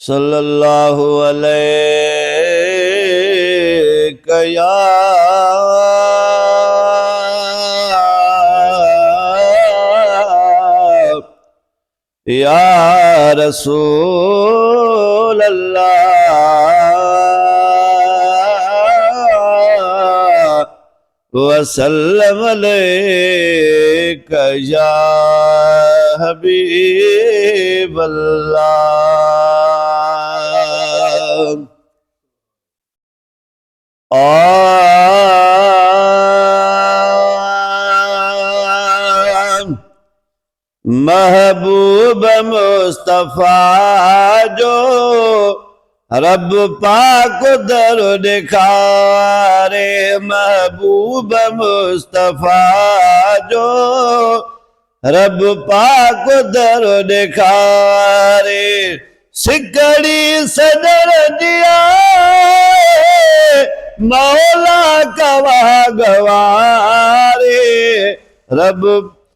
सल्लल्लाहु अलैका या रसूल अल्लाह वसल्लम अलैका या हबीब अल्लाह। महबूब मुस्तफा जो रब पाक दर दिखारे, महबूब मुस्तफा जो रब पाक दर दिखारे, सिकड़ी सदर दिया मौला कवा गवारे, रब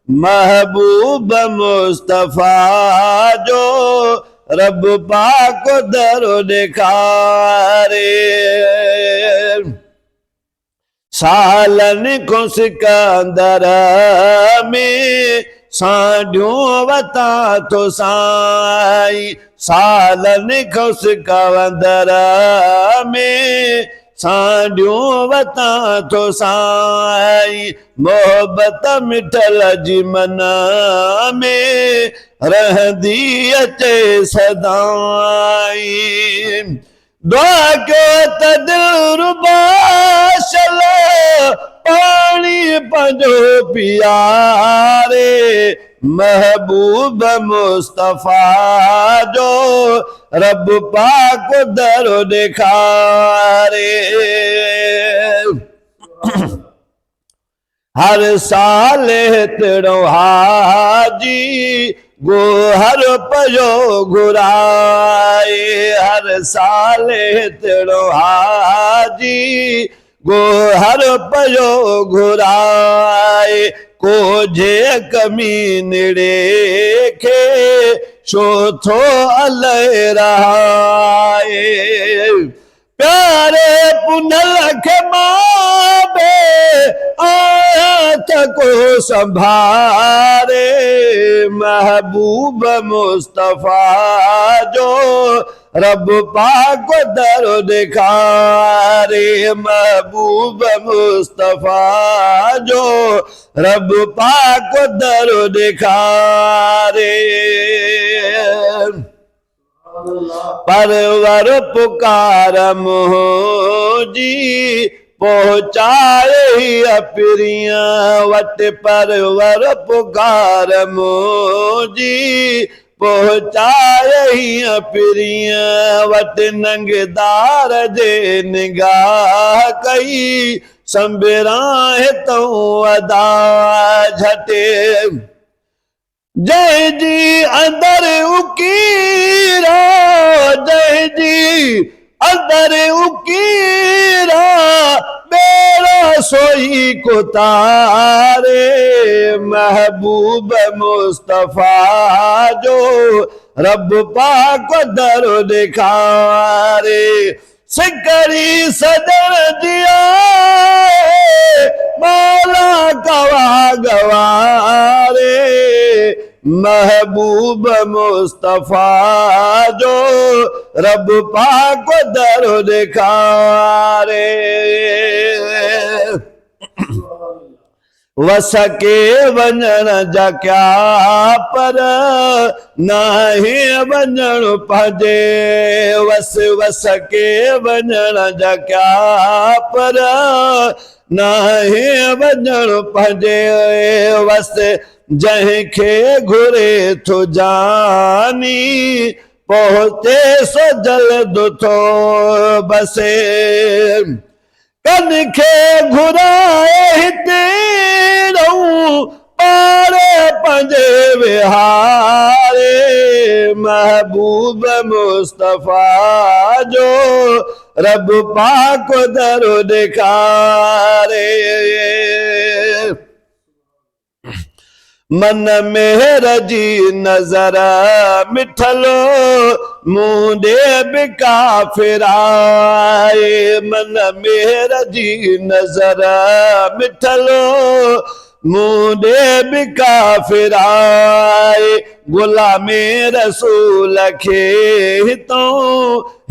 महबूब मुस्तफा जो रब पाक दर दिखारे, सालन को सिकंदर में साढ़ियों वता तो साई, सालन को सिकंदर में साढ़ियों वता तो साई, मोहब्बत मिठल जी मना में रहंदी अचे सदाई, दुआ के तदरुबाशल पानी पंजो पियारे, महबूब मुस्तफा जो रब पाक दर दिखारे, हर साल तेरो हाजी गो हर पयो घुराए, हर साल तेरो हाजी गो हर पयो घुराए, को जे कमी निड़े के शो थो अलह रहाए, प्यारे पुनल के माबे आयत को संभारे, महबूब मुस्तफा जो रब पाक दर दिखारे, महबूब मुस्तफा जो रब पाक दर दिखारे, परवर पुकार मुझी पहुँचाए ही अपिरिया वट, परवर पुकार मुझी पहुँचाए ही अपिरिया वट, नंगदार जे निगाह कई संबिराए तो अदा झटे, जय जी अंदर उकीरा, जय जी अंदर उकीरा, मेरा सोई को तारे, महबूब मुस्तफा जो रब पाक दर दिखारे, सिकरी सदर दिया मौला कवा गवारे, महबूब मुस्तफा जो रब पाक दर दिखारे, वसके वञण जा क्या पर नाही वञण पंहिंजे, वसके वञण जा क्या पर नाही वञण पंहिंजे, वस जंहिंखे घुरे थो जानी पहुचे सो जल्द थो बसे, कन खे घुराए हिते रहूं पारे पंहिंजे विहारे, महबूब मुस्तफा जो रब पाक दर दिखारे, मन मेहर जी नजर मिठलो मुंडे बिका फिराए मन मेहर जी नजर मिठलो मुंडे बिका फिराए गुलामे रसूल खे हितो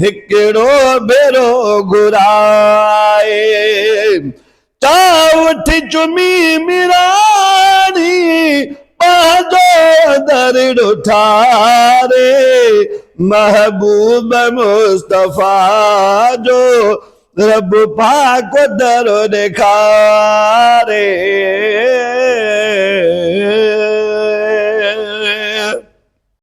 हिकिड़ो भेरो घुराए चावठ चुमी मिरानी पाजो दर उठारे महबूब मुस्तफा जो रब पाक दर दिखारे